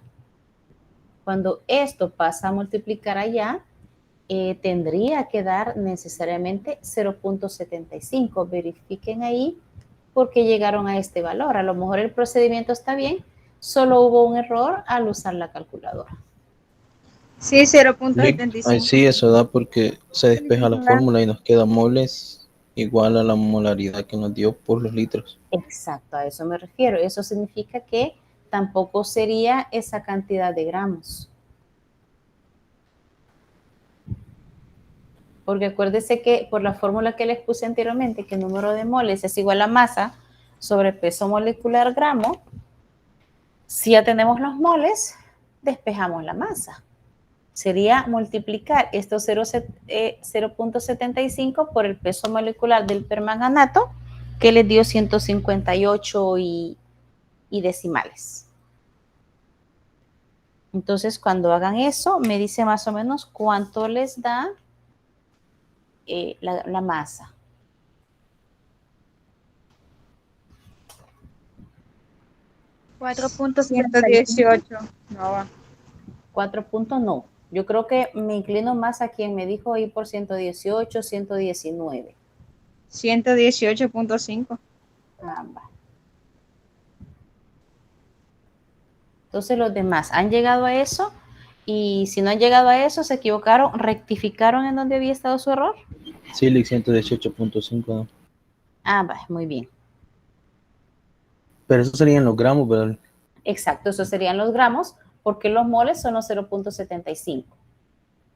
Cuando esto pasa a multiplicar allá, tendría que dar necesariamente 0.75. Verifiquen ahí por qué llegaron a este valor. A lo mejor el procedimiento está bien, solo hubo un error al usar la calculadora. Sí, Ahí 0.75. sí, eso da porque se despeja la fórmula y nos queda moles igual a la molaridad que nos dio por los litros. Exacto, a eso me refiero. Eso significa que tampoco sería esa cantidad de gramos. Porque acuérdese que por la fórmula que les puse anteriormente, que el número de moles es igual a masa sobre peso molecular gramo, si ya tenemos los moles, despejamos la masa. Sería multiplicar estos 0.75 por el peso molecular del permanganato, que les dio 158 y decimales. Entonces, cuando hagan eso, me dice más o menos cuánto les da la masa. 4.118. No va. 4 puntos no. Yo creo que me inclino más a quien me dijo ahí por 118, 119. 118.5. Entonces los demás han llegado a eso, y si no han llegado a eso, se equivocaron, rectificaron en donde había estado su error. Sí, 118.5. Muy bien. Pero eso serían los gramos, ¿verdad? Exacto, eso serían los gramos, porque los moles son los 0.75.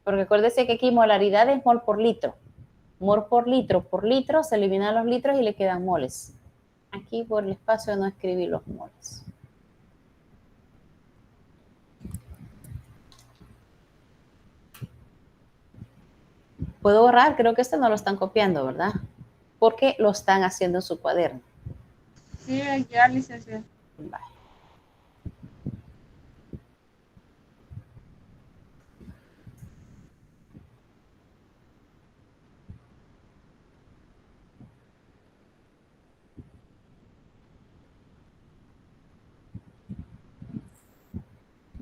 Porque acuérdese que aquí molaridad es mol por litro. Mol por litro, se eliminan los litros y le quedan moles. Aquí por el espacio no escribí los moles. Puedo borrar, creo que este no lo están copiando, ¿verdad? Porque lo están haciendo en su cuaderno. Sí, ya, licenciada. Vale.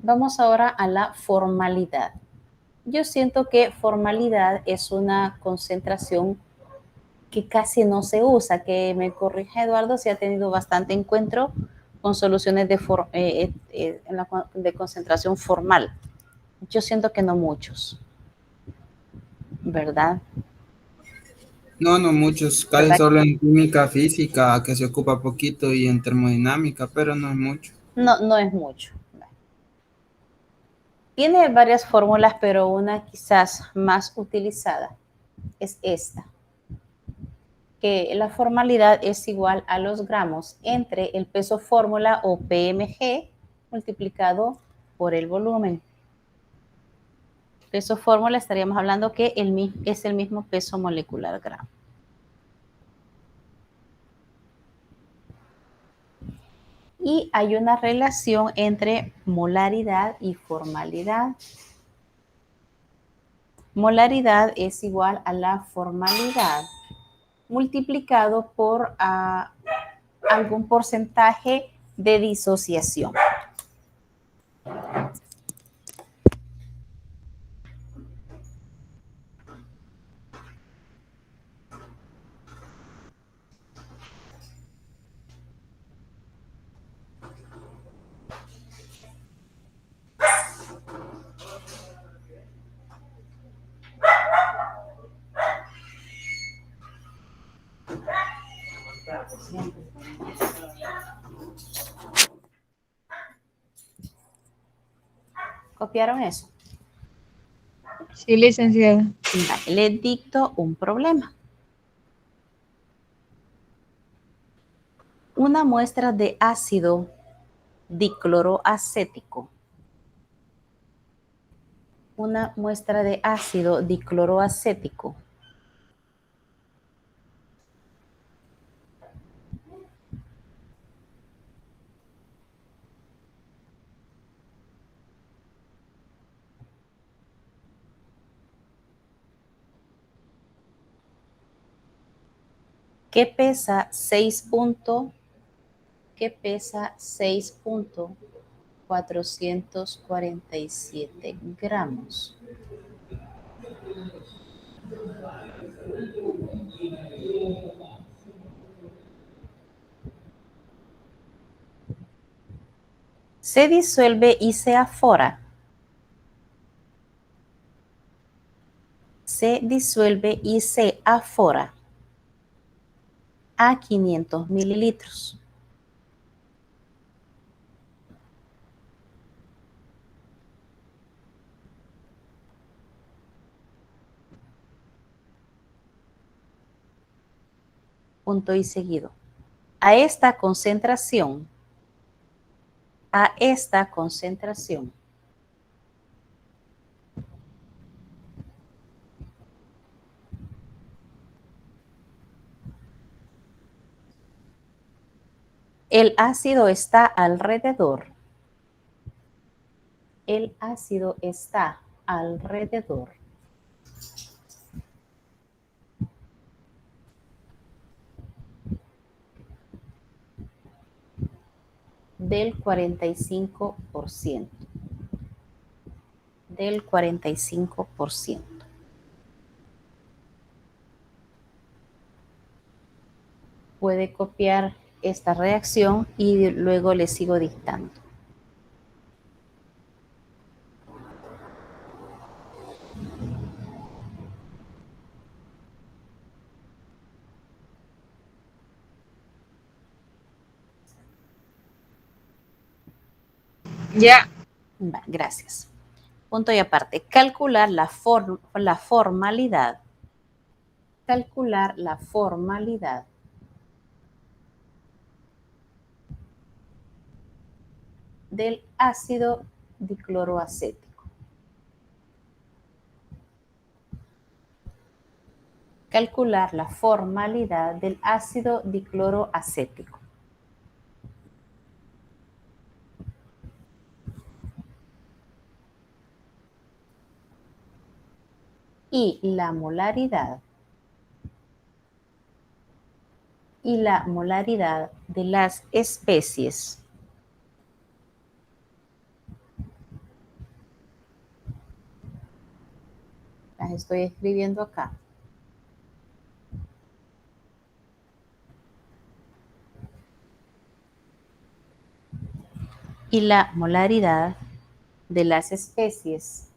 Vamos ahora a la formalidad. Yo siento que formalidad es una concentración que casi no se usa, que me corrija Eduardo si ha tenido bastante encuentro con soluciones de concentración formal. Yo siento que no muchos, ¿verdad? No, no muchos, casi ¿Verdad? solo en química física, que se ocupa poquito, y en termodinámica, pero no es mucho. No es mucho. Tiene varias fórmulas, pero una quizás más utilizada es esta, que la formalidad es igual a los gramos entre el peso fórmula o PMG multiplicado por el volumen. Peso fórmula estaríamos hablando que es el mismo peso molecular gramo. Y hay una relación entre molaridad y formalidad. Molaridad es igual a la formalidad multiplicado por algún porcentaje de disociación. ¿Copiaron eso? Sí, licenciada. Vale, le dicto un problema. Una muestra de ácido dicloroacético. Una muestra de ácido dicloroacético. Que pesa 6.447 gramos. Se disuelve y se afora. Se disuelve y se afora a 500 mililitros. Punto y seguido. A esta concentración, el ácido está alrededor. El ácido está alrededor del 45%. Del 45%. Puede copiar esta reacción y luego le sigo dictando. Ya. Va, gracias. Punto y aparte. Calcular la formalidad. Calcular la formalidad del ácido dicloroacético. Calcular la formalidad del ácido dicloroacético. Y la molaridad de las especies las estoy escribiendo acá. Y la molaridad de las especies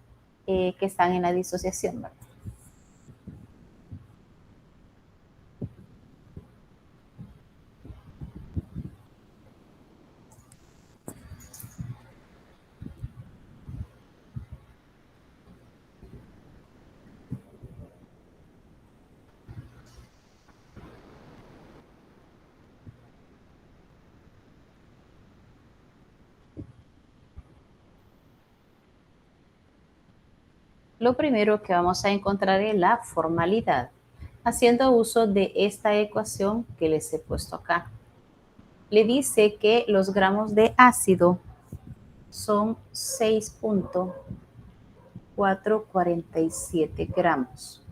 que están en la disociación, ¿verdad? Lo primero que vamos a encontrar es la formalidad, haciendo uso de esta ecuación que les he puesto acá. Le dice que los gramos de ácido son 6.447 447 gramos.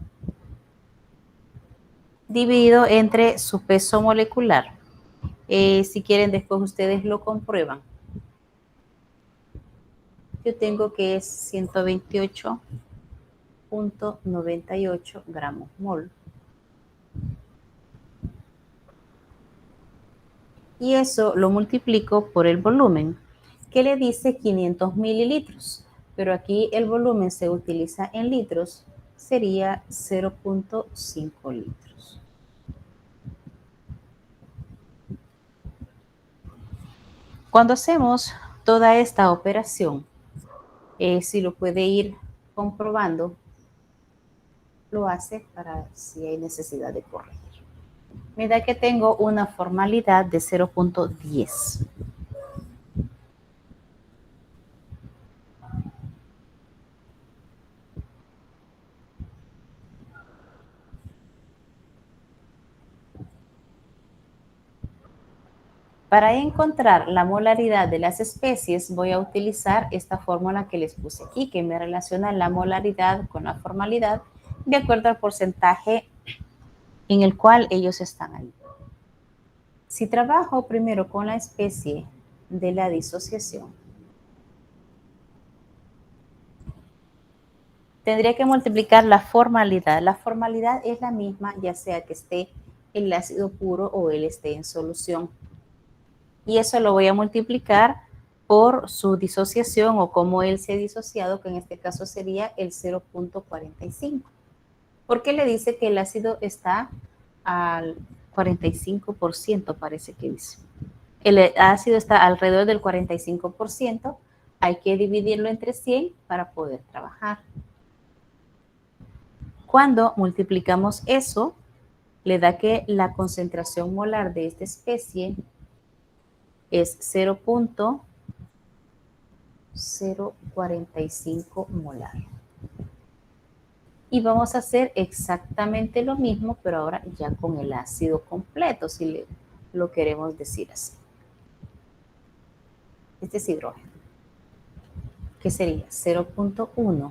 Dividido entre su peso molecular. Si quieren, después ustedes lo comprueban. Yo tengo que es 128.98 gramos mol. Y eso lo multiplico por el volumen, que le dice 500 mililitros. Pero aquí el volumen se utiliza en litros, sería 0.5 litros. Cuando hacemos toda esta operación, si lo puede ir comprobando, lo hace para si hay necesidad de corregir. Me da que tengo una formalidad de 0.10. Para encontrar la molaridad de las especies, voy a utilizar esta fórmula que les puse aquí, que me relaciona la molaridad con la formalidad de acuerdo al porcentaje en el cual ellos están ahí. Si trabajo primero con la especie de la disociación, tendría que multiplicar la formalidad. La formalidad es la misma, ya sea que esté el ácido puro o él esté en solución. Y eso lo voy a multiplicar por su disociación o cómo él se ha disociado, que en este caso sería el 0.45. Porque le dice que el ácido está al 45%, parece que dice. El ácido está alrededor del 45%. Hay que dividirlo entre 100 para poder trabajar. Cuando multiplicamos eso, le da que la concentración molar de esta especie es 0.045 molar. Y vamos a hacer exactamente lo mismo, pero ahora ya con el ácido completo, si lo queremos decir así. Este es hidrógeno. ¿Qué sería? 0.1.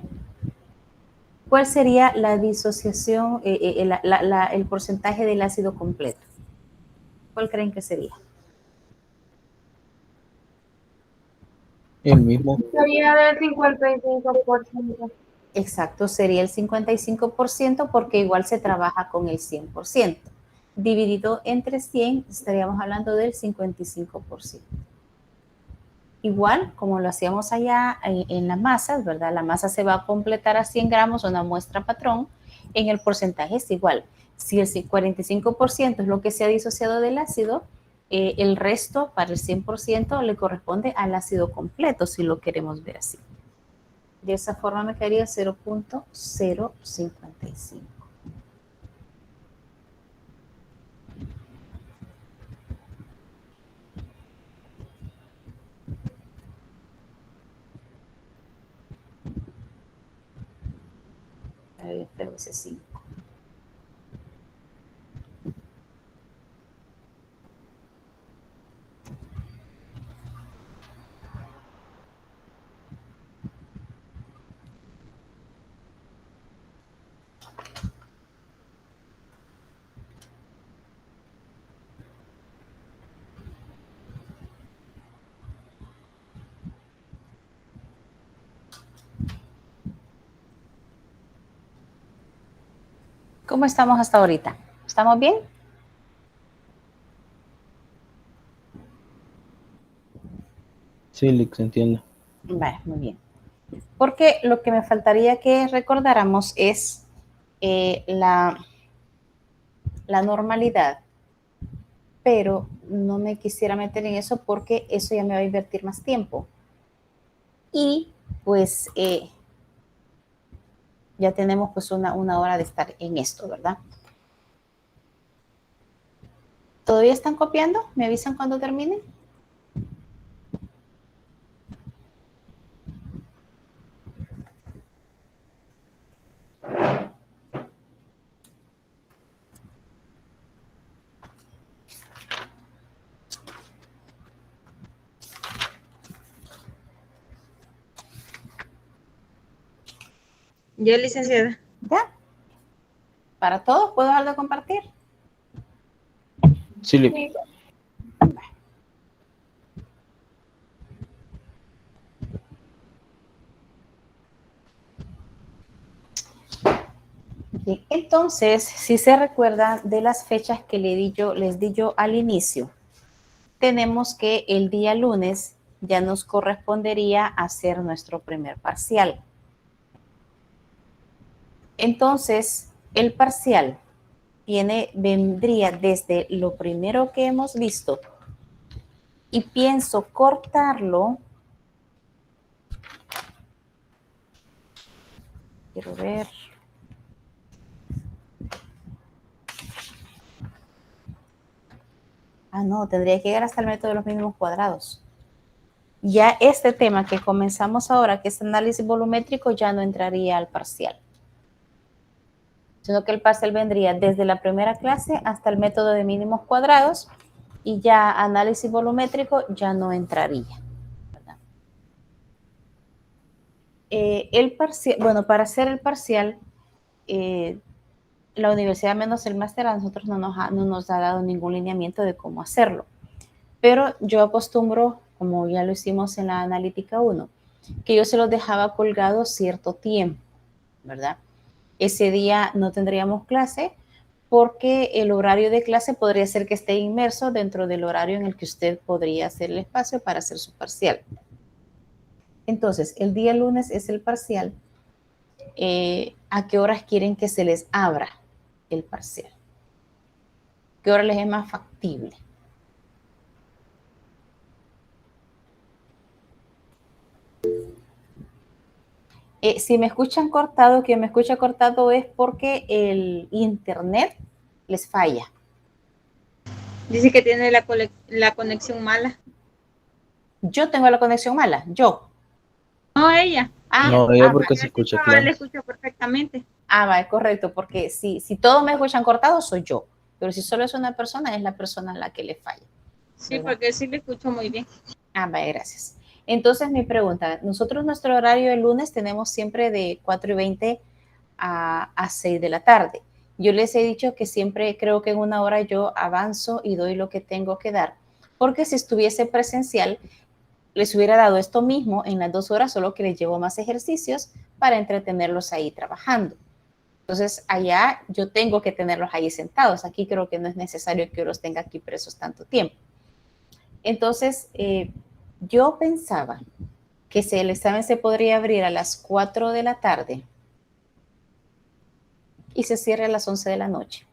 ¿Cuál sería la disociación, el porcentaje del ácido completo? ¿Cuál creen que sería? El mismo. Sería del 55%. Exacto, sería el 55% porque igual se trabaja con el 100%. Dividido entre 100 estaríamos hablando del 55%. Igual como lo hacíamos allá en las masas, ¿verdad? La masa se va a completar a 100 gramos, una muestra patrón. En el porcentaje es igual. Si el 45% es lo que se ha disociado del ácido, el resto para el 100% le corresponde al ácido completo, si lo queremos ver así. De esa forma me quedaría 0.055. A ver, espero ese 5. ¿Cómo estamos hasta ahorita? ¿Estamos bien? Sí, Lick, se entiende. Vale, muy bien. Porque lo que me faltaría que recordáramos es la normalidad, pero no me quisiera meter en eso porque eso ya me va a invertir más tiempo. Y pues ya tenemos pues una hora de estar en esto, ¿verdad? ¿Todavía están copiando? ¿Me avisan cuando terminen? Yo, licenciada. ¿Ya? ¿Para todos puedo dejar de compartir? Sí, Lick. Bien, entonces, si se recuerdan de las fechas que les di yo al inicio, tenemos que el día lunes ya nos correspondería hacer nuestro primer parcial. Entonces, el parcial vendría desde lo primero que hemos visto y pienso cortarlo. Quiero ver. Ah, no, tendría que llegar hasta el método de los mínimos cuadrados. Ya este tema que comenzamos ahora, que es análisis volumétrico, ya no entraría al parcial, sino que el parcial vendría desde la primera clase hasta el método de mínimos cuadrados y ya análisis volumétrico ya no entraría, ¿verdad? El parcial, bueno, para hacer el parcial, la universidad menos el máster a nosotros no nos ha dado ningún lineamiento de cómo hacerlo, pero yo acostumbro, como ya lo hicimos en la analítica 1, que yo se los dejaba colgados cierto tiempo, ¿verdad? Ese día no tendríamos clase porque el horario de clase podría ser que esté inmerso dentro del horario en el que usted podría hacer el espacio para hacer su parcial. Entonces, el día lunes es el parcial. ¿A qué horas quieren que se les abra el parcial? ¿Qué hora les es más factible? Si me escuchan cortado, que me escucha cortado es porque el internet les falla. Dice que tiene la conexión mala. Yo tengo la conexión mala, yo. No, ella. No, ella porque se escucha Ahora claro. le escucho perfectamente. Va, correcto, porque si todos me escuchan cortado, soy yo. Pero si solo es una persona, es la persona a la que le falla. Sí, ¿verdad? porque sí le escucho muy bien. Va, gracias. Entonces, mi pregunta, nosotros nuestro horario el lunes tenemos siempre de 4:20 a 6 de la tarde. Yo les he dicho que siempre creo que en una hora yo avanzo y doy lo que tengo que dar, porque si estuviese presencial, les hubiera dado esto mismo en las 2 horas, solo que les llevo más ejercicios para entretenerlos ahí trabajando. Entonces, allá yo tengo que tenerlos ahí sentados. Aquí creo que no es necesario que yo los tenga aquí presos tanto tiempo. Entonces, yo pensaba que si el examen se podría abrir a las 4 de la tarde y se cierre a las 11 de la noche.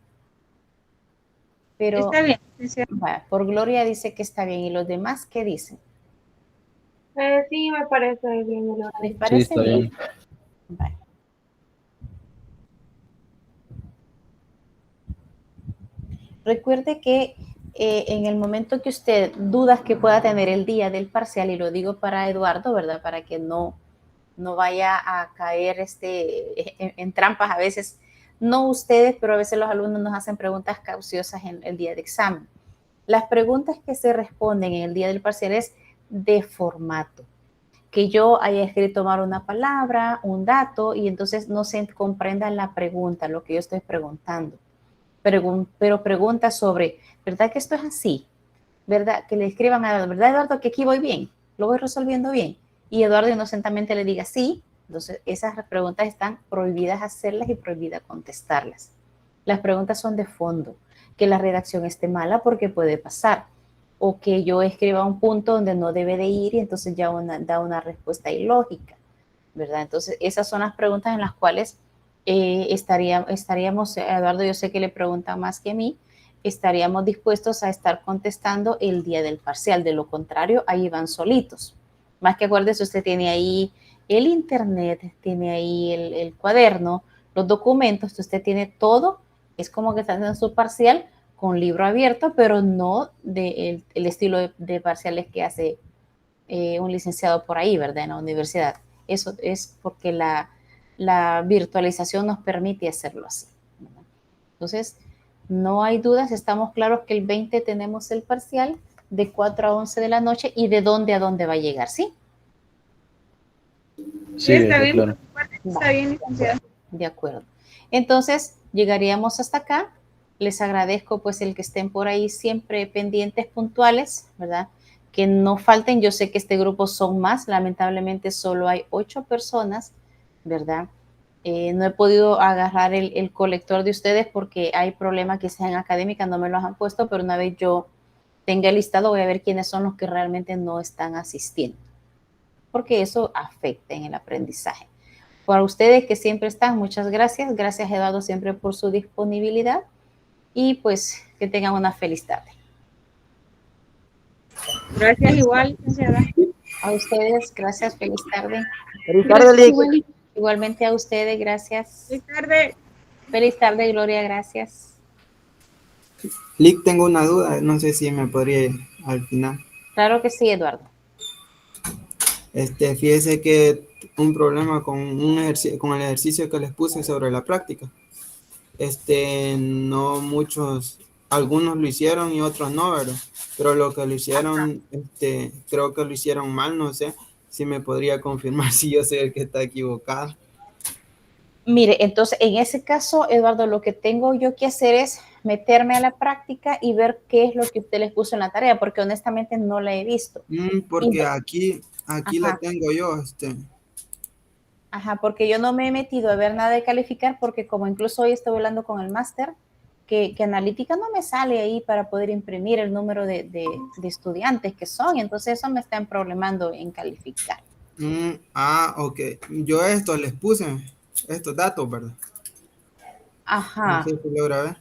Pero está bien. Sí. Por Gloria dice que está bien. ¿Y los demás qué dicen? Sí, me parece bien. ¿Les parece Sí, está bien? Vale. Recuerde que en el momento que usted dudas que pueda tener el día del parcial, y lo digo para Eduardo, ¿verdad? Para que no vaya a caer en trampas a veces, no ustedes, pero a veces los alumnos nos hacen preguntas cauciosas en el día de examen. Las preguntas que se responden en el día del parcial es de formato. Que yo haya escrito mal una palabra, un dato, y entonces no se comprenda la pregunta, lo que yo estoy preguntando. Pero preguntas sobre, ¿verdad que esto es así? ¿Verdad? Que le escriban a Eduardo, ¿verdad, Eduardo, que aquí voy bien? ¿Lo voy resolviendo bien? Y Eduardo inocentemente le diga sí. Entonces, esas preguntas están prohibidas hacerlas y prohibidas contestarlas. Las preguntas son de fondo. Que la redacción esté mala porque puede pasar. O que yo escriba un punto donde no debe de ir y entonces ya da una respuesta ilógica, ¿verdad? Entonces, esas son las preguntas en las cuales estaríamos, Eduardo, yo sé que le preguntan más que a mí, estaríamos dispuestos a estar contestando el día del parcial. De lo contrario, ahí van solitos. Más que acuérdese, usted tiene ahí el internet, tiene ahí el cuaderno, los documentos, usted tiene todo. Es como que está haciendo su parcial con libro abierto, pero no el estilo de parciales que hace un licenciado por ahí, ¿verdad? En la universidad. Eso es porque la virtualización nos permite hacerlo así, ¿verdad? Entonces, no hay dudas, estamos claros que el 20 tenemos el parcial de 4 a 11 de la noche y de dónde a dónde va a llegar, ¿sí? Sí, está claro. Está bien, licenciada. De acuerdo. Entonces, llegaríamos hasta acá. Les agradezco pues el que estén por ahí siempre pendientes, puntuales, ¿verdad? Que no falten. Yo sé que este grupo son más. Lamentablemente solo hay 8 personas, ¿verdad? No he podido agarrar el colector de ustedes porque hay problemas que sean académicas, no me los han puesto, pero una vez yo tenga el listado voy a ver quiénes son los que realmente no están asistiendo, porque eso afecta en el aprendizaje. Para ustedes que siempre están, muchas gracias. Gracias, Eduardo, siempre por su disponibilidad y pues que tengan una feliz tarde. Gracias igual, licenciada. A ustedes, gracias, feliz tarde. Feliz tarde, Lick. Igualmente a ustedes, gracias. Feliz tarde. Feliz tarde, Gloria, gracias. Lick, tengo una duda, no sé si me podría ir al final. Claro que sí, Eduardo. Fíjese que un problema con con el ejercicio que les puse sobre la práctica. No muchos, algunos lo hicieron y otros no, ¿verdad? Pero lo que lo hicieron, creo que lo hicieron mal, no sé si me podría confirmar si yo soy el que está equivocado. Mire, entonces en ese caso, Eduardo, lo que tengo yo que hacer es meterme a la práctica y ver qué es lo que usted les puso en la tarea, porque honestamente no la he visto. Porque aquí la tengo yo, Ajá, porque yo no me he metido a ver nada de calificar, porque como incluso hoy estoy hablando con el máster, que analítica no me sale ahí para poder imprimir el número de estudiantes que son, entonces eso me está problemando en calificar. Ok. Yo les puse estos datos, ¿verdad? Ajá. No sé si logra ver.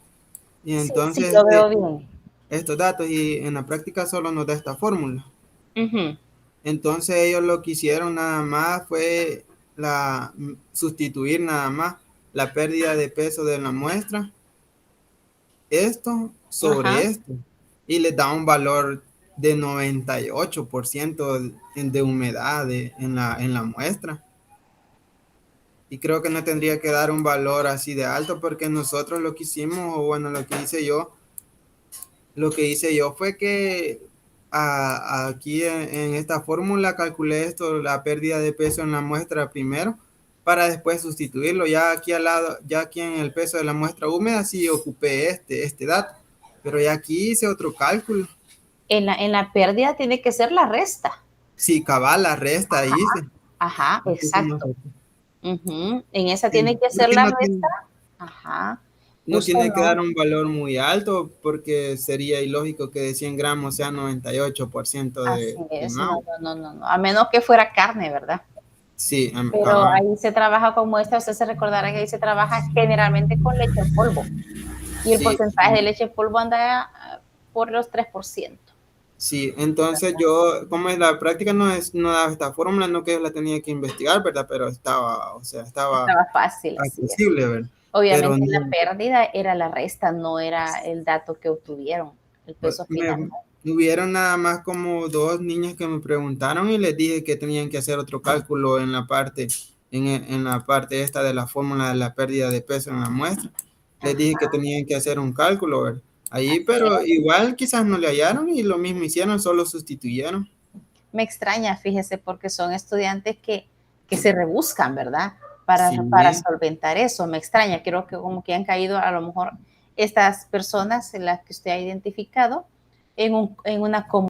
Y entonces, sí, lo veo bien. Estos datos, y en la práctica solo nos da esta fórmula. Uh-huh. Entonces ellos lo que hicieron nada más fue sustituir nada más la pérdida de peso de la muestra, esto sobre esto, y les da un valor de 98% de humedad en la muestra. Y creo que no tendría que dar un valor así de alto, porque nosotros lo que hicimos, o bueno, lo que hice yo fue que aquí en esta fórmula calculé la pérdida de peso en la muestra primero, para después sustituirlo. Ya aquí al lado, ya aquí en el peso de la muestra húmeda sí ocupé este dato, pero ya aquí hice otro cálculo. En la pérdida tiene que ser la resta. Sí, cabal, la resta hice. Ajá, exacto. En esa tiene que ser la resta. Ajá. No tiene que dar un valor muy alto, porque sería ilógico que de 100 gramos sea 98% de... Así es, no, a menos que fuera carne, ¿verdad? Sí. Pero ahí se trabaja con muestra, usted se recordará que ahí se trabaja generalmente con leche en polvo. Y el porcentaje de leche en polvo anda por los 3%. Sí, entonces yo, como en la práctica no daba esta fórmula, no que yo la tenía que investigar, ¿verdad? Pero estaba fácil, accesible, ¿verdad? Obviamente la pérdida era la resta, no era el dato que obtuvieron, el peso final. Hubieron nada más como 2 niñas que me preguntaron y les dije que tenían que hacer otro cálculo en la parte esta de la fórmula de la pérdida de peso en la muestra. Les dije que tenían que hacer un cálculo, ¿verdad? Ahí, pero igual quizás no le hallaron y lo mismo hicieron, solo sustituyeron. Me extraña, fíjese, porque son estudiantes que se rebuscan, ¿verdad? Para solventar eso. Me extraña, creo que como que han caído a lo mejor estas personas en las que usted ha identificado en una comunidad